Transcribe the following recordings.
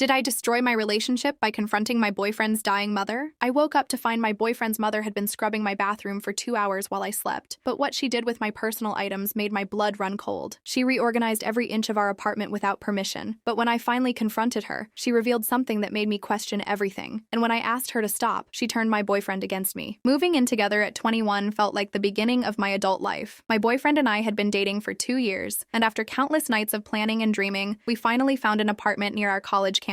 Did I destroy my relationship by confronting my boyfriend's dying mother? I woke up to find my boyfriend's mother had been scrubbing my bathroom for 2 hours while I slept. But what she did with my personal items made my blood run cold. She reorganized every inch of our apartment without permission. But when I finally confronted her, she revealed something that made me question everything. And when I asked her to stop, she turned my boyfriend against me. Moving in together at 21 felt like the beginning of my adult life. My boyfriend and I had been dating for 2 years, and after countless nights of planning and dreaming, we finally found an apartment near our college campus.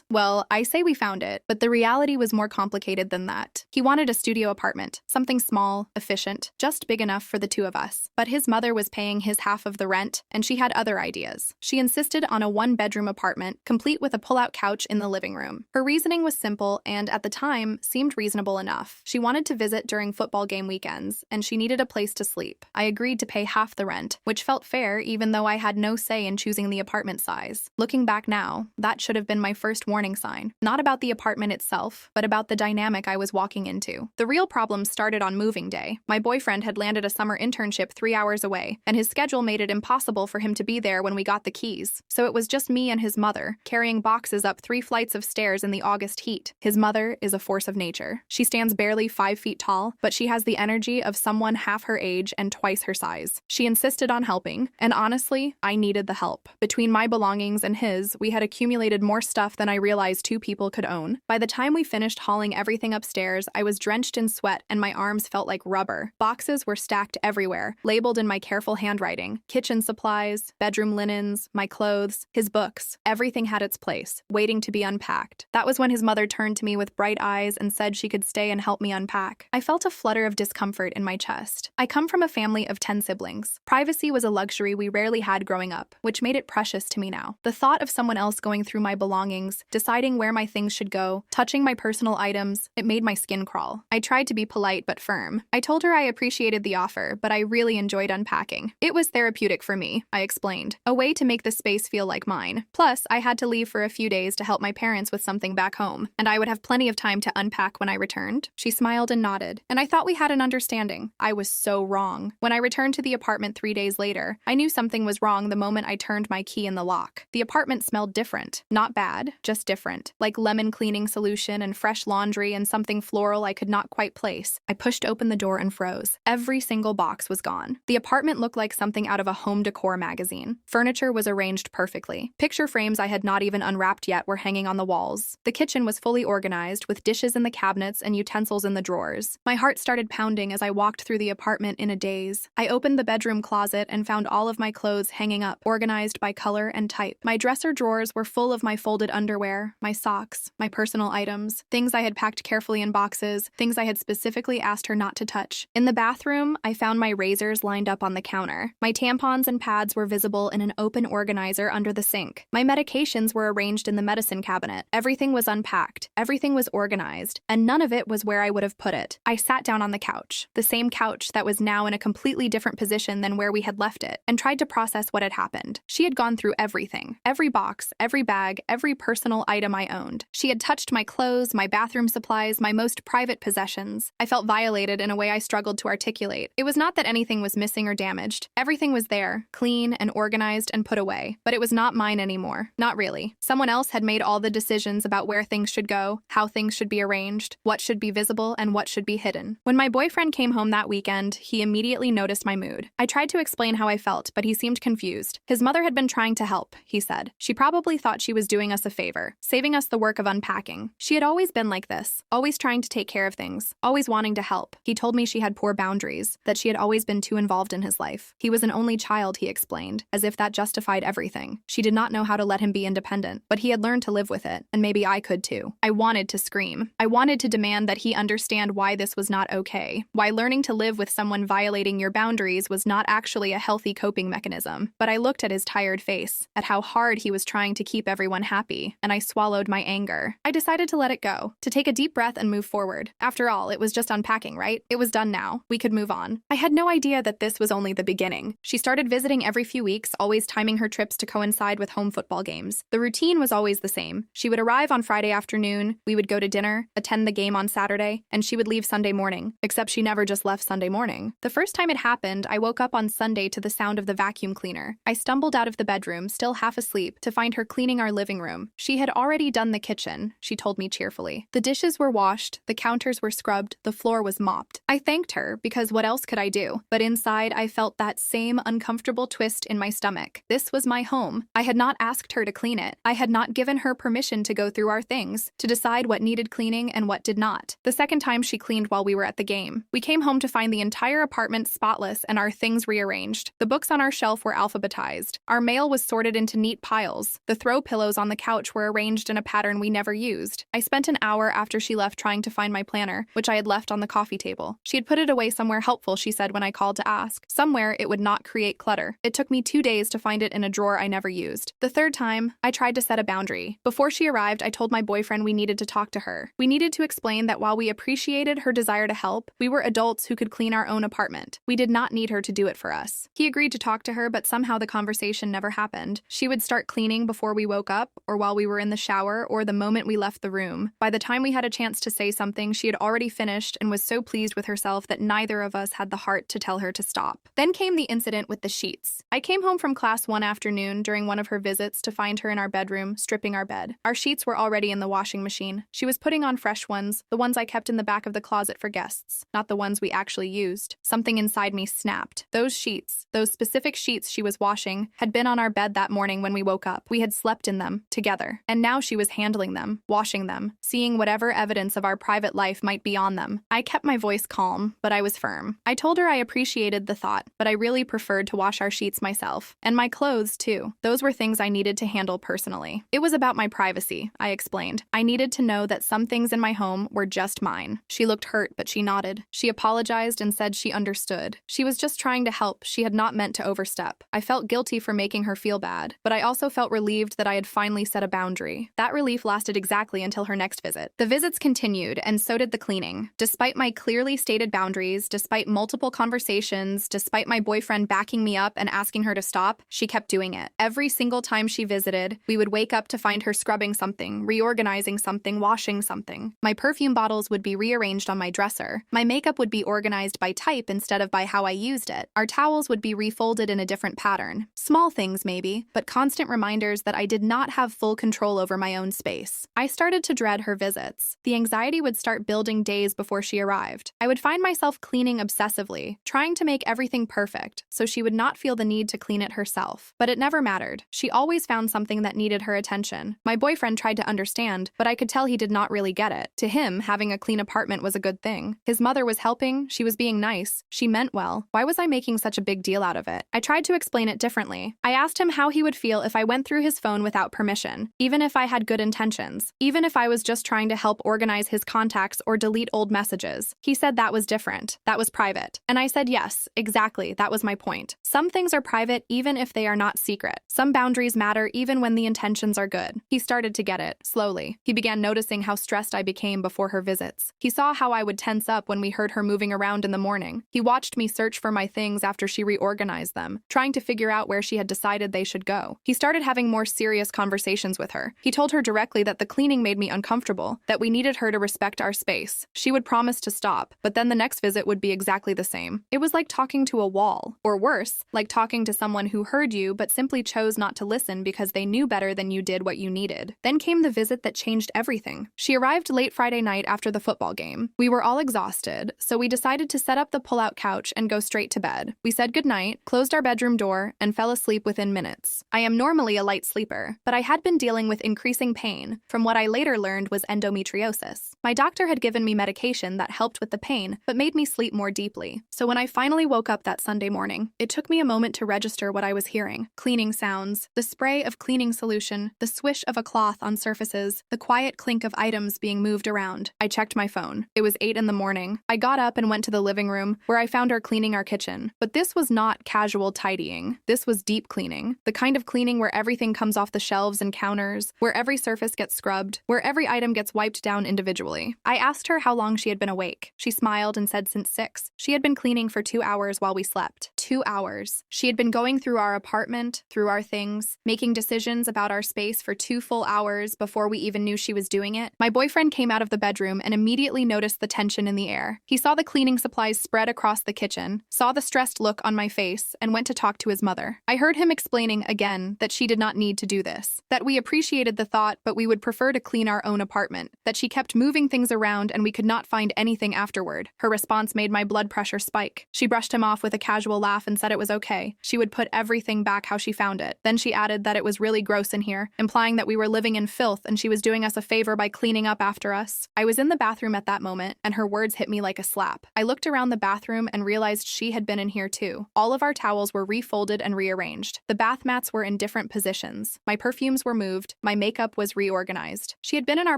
Well, I say we found it, but the reality was more complicated than that. He wanted a studio apartment, something small, efficient, just big enough for the two of us. But his mother was paying his half of the rent, and she had other ideas. She insisted on a one-bedroom apartment, complete with a pull-out couch in the living room. Her reasoning was simple and, at the time, seemed reasonable enough. She wanted to visit during football game weekends, and she needed a place to sleep. I agreed to pay half the rent, which felt fair even though I had no say in choosing the apartment size. Looking back now, that should have been my first warning sign. Not about the apartment itself, but about the dynamic I was walking into. The real problem started on moving day. My boyfriend had landed a summer internship 3 hours away, and his schedule made it impossible for him to be there when we got the keys. So it was just me and his mother, carrying boxes up 3 flights of stairs in the August heat. His mother is a force of nature. She stands barely 5 feet tall, but she has the energy of someone half her age and twice her size. She insisted on helping, and honestly, I needed the help. Between my belongings and his, we had accumulated more stuff than I realized 2 people could own. By the time we finished hauling everything upstairs, I was drenched in sweat and my arms felt like rubber. Boxes were stacked everywhere, labeled in my careful handwriting. Kitchen supplies, bedroom linens, my clothes, his books. Everything had its place, waiting to be unpacked. That was when his mother turned to me with bright eyes and said she could stay and help me unpack. I felt a flutter of discomfort in my chest. I come from a family of 10 siblings. Privacy was a luxury we rarely had growing up, which made it precious to me now. The thought of someone else going through my belongings, deciding where my things should go, touching my personal items, it made my skin crawl. I tried to be polite but firm. I told her I appreciated the offer, but I really enjoyed unpacking. It was therapeutic for me, I explained. A way to make the space feel like mine. Plus, I had to leave for a few days to help my parents with something back home, and I would have plenty of time to unpack when I returned. She smiled and nodded, and I thought we had an understanding. I was so wrong. When I returned to the apartment 3 days later, I knew something was wrong the moment I turned my key in the lock. The apartment smelled different. Not bad, just different. Like lemon cleaning solution and fresh laundry and something floral I could not quite place. I pushed open the door and froze. Every single box was gone. The apartment looked like something out of a home decor magazine. Furniture was arranged perfectly. Picture frames I had not even unwrapped yet were hanging on the walls. The kitchen was fully organized, with dishes in the cabinets and utensils in the drawers. My heart started pounding as I walked through the apartment in a daze. I opened the bedroom closet and found all of my clothes hanging up, organized by color and type. My dresser drawers were full of my folded underwear, my socks, my personal items, things I had packed carefully in boxes, things I had specifically asked her not to touch. In the bathroom, I found my razors lined up on the counter. My tampons and pads were visible in an open organizer under the sink. My medications were arranged in the medicine cabinet. Everything was unpacked. Everything was organized, and none of it was where I would have put it. I sat down on the couch, the same couch that was now in a completely different position than where we had left it, and tried to process what had happened. She had gone through everything. Every box, every bag, every personal item I owned. She had touched my clothes, my bathroom supplies, my most private possessions. I felt violated in a way I struggled to articulate. It was not that anything was missing or damaged. Everything was there, clean and organized and put away. But it was not mine anymore. Not really. Someone else had made all the decisions about where things should go, how things should be arranged, what should be visible, and what should be hidden. When my boyfriend came home that weekend, he immediately noticed my mood. I tried to explain how I felt, but he seemed confused. His mother had been trying to help, he said. She probably thought she was doing us a favor, saving us the work of unpacking. She had always been like this, always trying to take care of things, always wanting to help. He told me she had poor boundaries, that she had always been too involved in his life. He was an only child, he explained, as if that justified everything. She did not know how to let him be independent, but he had learned to live with it, and maybe I could too. I wanted to scream. I wanted to demand that he understand why this was not okay, why learning to live with someone violating your boundaries was not actually a healthy coping mechanism. But I looked at his tired face, at how hard he was trying to keep everyone happy, and I swallowed my anger. I decided to let it go, to take a deep breath and move forward. After all, it was just unpacking, right? It was done now. We could move on. I had no idea that this was only the beginning. She started visiting every few weeks, always timing her trips to coincide with home football games. The routine was always the same. She would arrive on Friday afternoon, we would go to dinner, attend the game on Saturday, and she would leave Sunday morning. Except she never just left Sunday morning. The first time it happened, I woke up on Sunday to the sound of the vacuum cleaner. I stumbled out of the bedroom, still half asleep, to find her cleaning our living room. room. She had already done the kitchen, she told me cheerfully. The dishes were washed, the counters were scrubbed, the floor was mopped. I thanked her, because what else could I do? But inside, I felt that same uncomfortable twist in my stomach. This was my home. I had not asked her to clean it. I had not given her permission to go through our things, to decide what needed cleaning and what did not. The second time she cleaned while we were at the game. We came home to find the entire apartment spotless and our things rearranged. The books on our shelf were alphabetized. Our mail was sorted into neat piles. The throw pillows on the couch were arranged in a pattern we never used. I spent an hour after she left trying to find my planner, which I had left on the coffee table. She had put it away somewhere helpful, she said when I called to ask. Somewhere it would not create clutter. It took me 2 days to find it in a drawer I never used. The third time, I tried to set a boundary. Before she arrived, I told my boyfriend we needed to talk to her. We needed to explain that while we appreciated her desire to help, we were adults who could clean our own apartment. We did not need her to do it for us. He agreed to talk to her, but somehow the conversation never happened. She would start cleaning before we woke up, or while we were in the shower, or the moment we left the room. By the time we had a chance to say something, she had already finished and was so pleased with herself that neither of us had the heart to tell her to stop. Then came the incident with the sheets. I came home from class one afternoon during one of her visits to find her in our bedroom, stripping our bed. Our sheets were already in the washing machine. She was putting on fresh ones, the ones I kept in the back of the closet for guests, not the ones we actually used. Something inside me snapped. Those sheets, those specific sheets she was washing, had been on our bed that morning when we woke up. We had slept in them, together. And now she was handling them, washing them, seeing whatever evidence of our private life might be on them. I kept my voice calm, but I was firm. I told her I appreciated the thought, but I really preferred to wash our sheets myself. And my clothes, too. Those were things I needed to handle personally. It was about my privacy, I explained. I needed to know that some things in my home were just mine. She looked hurt, but she nodded. She apologized and said she understood. She was just trying to help. She had not meant to overstep. I felt guilty for making her feel bad, but I also felt relieved that I had finally set a boundary. That relief lasted exactly until her next visit. The visits continued, and so did the cleaning. Despite my clearly stated boundaries, despite multiple conversations, despite my boyfriend backing me up and asking her to stop, she kept doing it. Every single time she visited, we would wake up to find her scrubbing something, reorganizing something, washing something. My perfume bottles would be rearranged on my dresser. My makeup would be organized by type instead of by how I used it. Our towels would be refolded in a different pattern. Small things, maybe, but constant reminders that I did not have full control over my own space. I started to dread her visits. The anxiety would start building days before she arrived. I would find myself cleaning obsessively, trying to make everything perfect, so she would not feel the need to clean it herself. But it never mattered. She always found something that needed her attention. My boyfriend tried to understand, but I could tell he did not really get it. To him, having a clean apartment was a good thing. His mother was helping, she was being nice, she meant well. Why was I making such a big deal out of it? I tried to explain it differently. I asked him how he would feel if I went through his phone without permission, even if I had good intentions, even if I was just trying to help organize his contacts or delete old messages. He said that was different. That was private. And I said yes, exactly, that was my point. Some things are private even if they are not secret. Some boundaries matter even when the intentions are good. He started to get it, slowly. He began noticing how stressed I became before her visits. He saw how I would tense up when we heard her moving around in the morning. He watched me search for my things after she reorganized them, trying to figure out where she had decided they should go. He started having more serious conversations with her. He told her directly that the cleaning made me uncomfortable, that we needed her to respect our space. She would promise to stop, but then the next visit would be exactly the same. It was like talking to a wall, or worse, like talking to someone who heard you but simply chose not to listen because they knew better than you did what you needed. Then came the visit that changed everything. She arrived late Friday night after the football game. We were all exhausted, so we decided to set up the pull-out couch and go straight to bed. We said goodnight, closed our bedroom door, and fell asleep within minutes. I am normally a light sleeper, but I had been dealing with increasing pain from what I later learned was endometriosis. My doctor had given me medication that helped with the pain, but made me sleep more deeply. So when I finally woke up that Sunday morning, it took me a moment to register what I was hearing. Cleaning sounds, the spray of cleaning solution, the swish of a cloth on surfaces, the quiet clink of items being moved around. I checked my phone. It was 8 in the morning. I got up and went to the living room, where I found her cleaning our kitchen. But this was not casual tidying. This was deep cleaning. The kind of cleaning where everything comes off the shelves and counters, where every surface gets scrubbed, where every item gets wiped down individually. I asked her how long she had been awake. She smiled and said since 6. She had been cleaning for 2 hours while we slept. 2 hours. She had been going through our apartment, through our things, making decisions about our space for 2 full hours before we even knew she was doing it. My boyfriend came out of the bedroom and immediately noticed the tension in the air. He saw the cleaning supplies spread across the kitchen, saw the stressed look on my face, and went to talk to his mother. I heard him explaining again that she did not need to do this, that That we appreciated the thought, but we would prefer to clean our own apartment. That she kept moving things around and we could not find anything afterward. Her response made my blood pressure spike. She brushed him off with a casual laugh and said it was okay. She would put everything back how she found it. Then she added that it was really gross in here, implying that we were living in filth and she was doing us a favor by cleaning up after us. I was in the bathroom at that moment, and her words hit me like a slap. I looked around the bathroom and realized she had been in here too. All of our towels were refolded and rearranged. The bath mats were in different positions. My perfumes were moved. My makeup was reorganized. She had been in our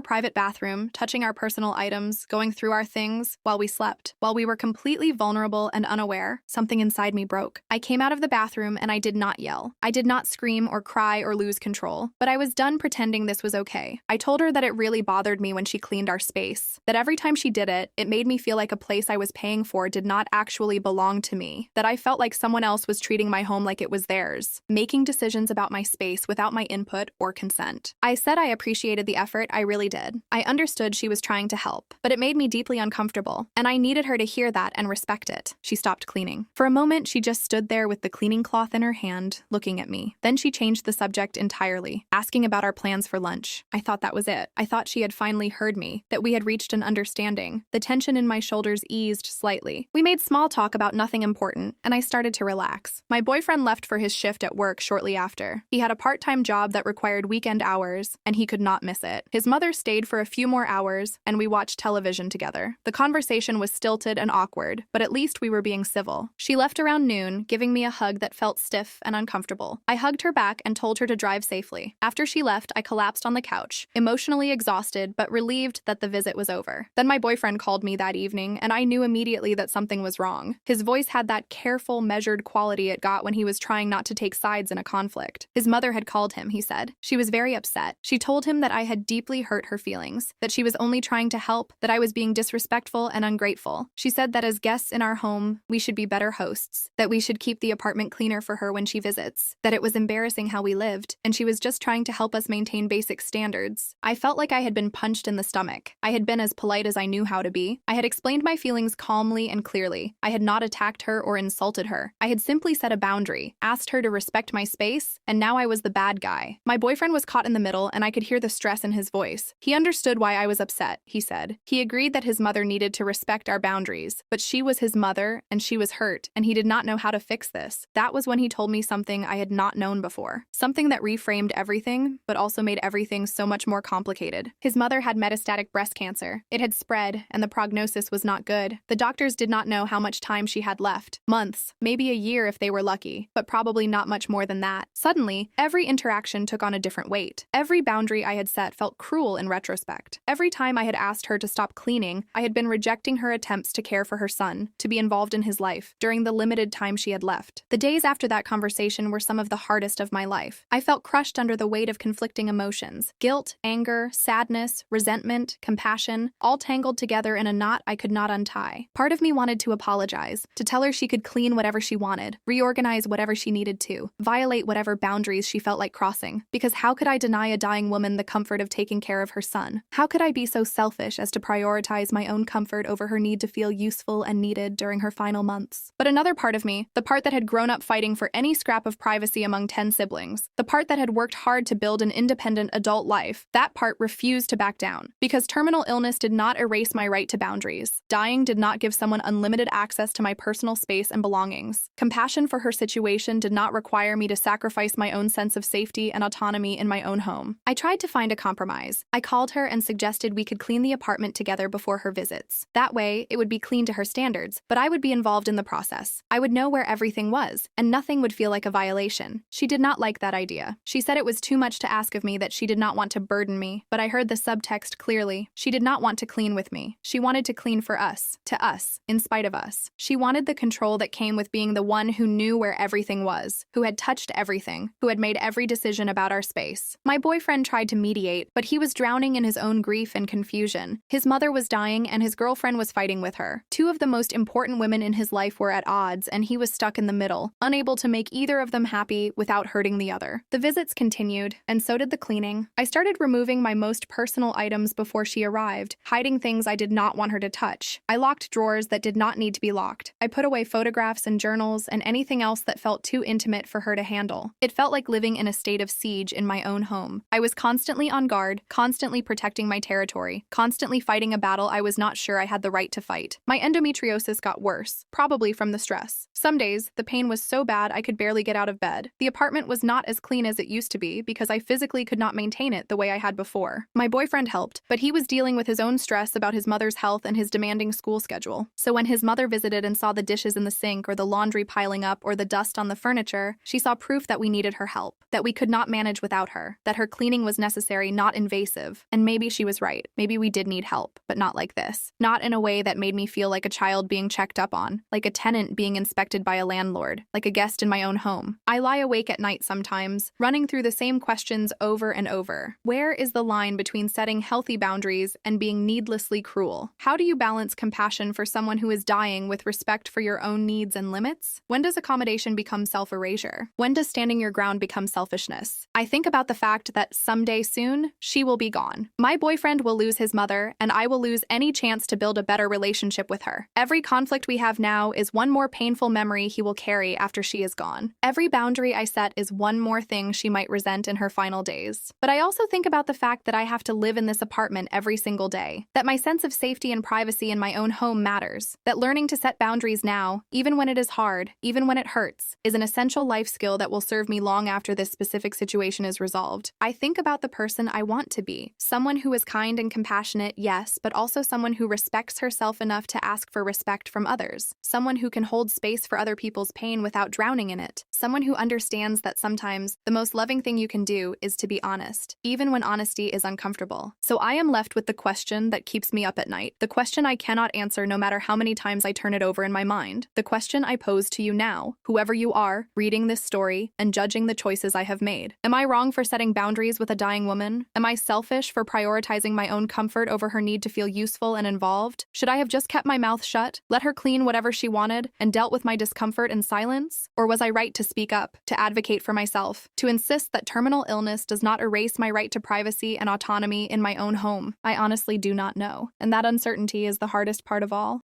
private bathroom, touching our personal items, going through our things while we slept. While we were completely vulnerable and unaware, something inside me broke. I came out of the bathroom and I did not yell. I did not scream or cry or lose control, but I was done pretending this was okay. I told her that it really bothered me when she cleaned our space, that every time she did it, it made me feel like a place I was paying for did not actually belong to me, that I felt like someone else was treating my home like it was theirs, making decisions about my space without my input or consent. I said I appreciated the effort, I really did. I understood she was trying to help, but it made me deeply uncomfortable, and I needed her to hear that and respect it. She stopped cleaning. For a moment, she just stood there with the cleaning cloth in her hand, looking at me. Then she changed the subject entirely, asking about our plans for lunch. I thought that was it. I thought she had finally heard me, that we had reached an understanding. The tension in my shoulders eased slightly. We made small talk about nothing important, and I started to relax. My boyfriend left for his shift at work shortly after. He had a part-time job that required weekend hours, and he could not miss it. His mother stayed for a few more hours, and we watched television together. The conversation was stilted and awkward, but at least we were being civil. She left around noon, giving me a hug that felt stiff and uncomfortable. I hugged her back and told her to drive safely. After she left, I collapsed on the couch, emotionally exhausted but relieved that the visit was over. Then my boyfriend called me that evening, and I knew immediately that something was wrong. His voice had that careful, measured quality it got when he was trying not to take sides in a conflict. His mother had called him, he said. She was very upset. She told him that I had deeply hurt her feelings, that she was only trying to help, that I was being disrespectful and ungrateful. She said that as guests in our home, we should be better hosts, that we should keep the apartment cleaner for her when she visits, that it was embarrassing how we lived, and she was just trying to help us maintain basic standards. I felt like I had been punched in the stomach. I had been as polite as I knew how to be. I had explained my feelings calmly and clearly. I had not attacked her or insulted her. I had simply set a boundary, asked her to respect my space, and now I was the bad guy. My boyfriend was caught in the middle, and I could hear the stress in his voice. He understood why I was upset, he said. He agreed that his mother needed to respect our boundaries, but she was his mother, and she was hurt, and he did not know how to fix this. That was when he told me something I had not known before. Something that reframed everything, but also made everything so much more complicated. His mother had metastatic breast cancer. It had spread, and the prognosis was not good. The doctors did not know how much time she had left. Months, maybe a year if they were lucky, but probably not much more than that. Suddenly, every interaction took on a different weight. Every boundary I had set felt cruel in retrospect. Every time I had asked her to stop cleaning, I had been rejecting her attempts to care for her son, to be involved in his life, during the limited time she had left. The days after that conversation were some of the hardest of my life. I felt crushed under the weight of conflicting emotions. Guilt, anger, sadness, resentment, compassion, all tangled together in a knot I could not untie. Part of me wanted to apologize, to tell her she could clean whatever she wanted, reorganize whatever she needed to, violate whatever boundaries she felt like crossing. Because how could I deny a dying woman the comfort of taking care of her son? How could I be so selfish as to prioritize my own comfort over her need to feel useful and needed during her final months? But another part of me, the part that had grown up fighting for any scrap of privacy among 10 siblings, the part that had worked hard to build an independent adult life, that part refused to back down. Because terminal illness did not erase my right to boundaries. Dying did not give someone unlimited access to my personal space and belongings. Compassion for her situation did not require me to sacrifice my own sense of safety and autonomy in my own home. I tried to find a compromise. I called her and suggested we could clean the apartment together before her visits. That way, it would be clean to her standards, but I would be involved in the process. I would know where everything was, and nothing would feel like a violation. She did not like that idea. She said it was too much to ask of me, that she did not want to burden me, but I heard the subtext clearly. She did not want to clean with me. She wanted to clean for us, to us, in spite of us. She wanted the control that came with being the one who knew where everything was, who had touched everything, who had made every decision about our space. My boyfriend tried to mediate, but he was drowning in his own grief and confusion. His mother was dying, and his girlfriend was fighting with her. Two of the most important women in his life were at odds, and he was stuck in the middle, unable to make either of them happy without hurting the other. The visits continued, and so did the cleaning. I started removing my most personal items before she arrived, hiding things I did not want her to touch. I locked drawers that did not need to be locked. I put away photographs and journals and anything else that felt too intimate for her to handle. It felt like living in a state of siege in my own home. I was constantly on guard, constantly protecting my territory, constantly fighting a battle I was not sure I had the right to fight. My endometriosis got worse, probably from the stress. Some days, the pain was so bad I could barely get out of bed. The apartment was not as clean as it used to be because I physically could not maintain it the way I had before. My boyfriend helped, but he was dealing with his own stress about his mother's health and his demanding school schedule. So when his mother visited and saw the dishes in the sink or the laundry piling up or the dust on the furniture, she saw proof that we needed her help, that we could not manage without her, that her cleaning was necessary, not invasive. And maybe she was right. Maybe we did need help, but not like this. Not in a way that made me feel like a child being checked up on, like a tenant being inspected by a landlord, like a guest in my own home. I lie awake at night sometimes, running through the same questions over and over. Where is the line between setting healthy boundaries and being needlessly cruel? How do you balance compassion for someone who is dying with respect for your own needs and limits? When does accommodation become self-erasure? When does standing your ground become selfishness? I think about the fact that someday soon, she will be gone. My boyfriend will lose his mother, and I will lose any chance to build a better relationship with her. Every conflict we have now is one more painful memory he will carry after she is gone. Every boundary I set is one more thing she might resent in her final days. But I also think about the fact that I have to live in this apartment every single day, that my sense of safety and privacy in my own home matters, that learning to set boundaries now, even when it is hard, even when it hurts, is an essential life skill that will serve me long after this specific situation is resolved. I think about the person I want to be, someone who is kind and compassionate, yes, but also someone who respects herself enough to ask for respect from others, someone who can hold space for other people's pain without drowning in it, someone who understands that sometimes the most loving thing you can do is to be honest, even when honesty is uncomfortable. So I am left with the question that keeps me up at night, the question I cannot answer no matter how many times I turn it over in my mind, the question I pose to you now, whoever you are, reading this story and judging the choices I have made. Am I wrong for setting boundaries with a dying woman? Am I selfish for prioritizing my own comfort over her need to feel useful and involved? Should I have just kept my mouth shut, let her clean whatever she wanted, and dealt with my discomfort in silence? Or was I right to speak up, to advocate for myself, to insist that terminal illness does not erase my right to privacy and autonomy in my own home? I honestly do not know, and that uncertainty is the hardest part of all.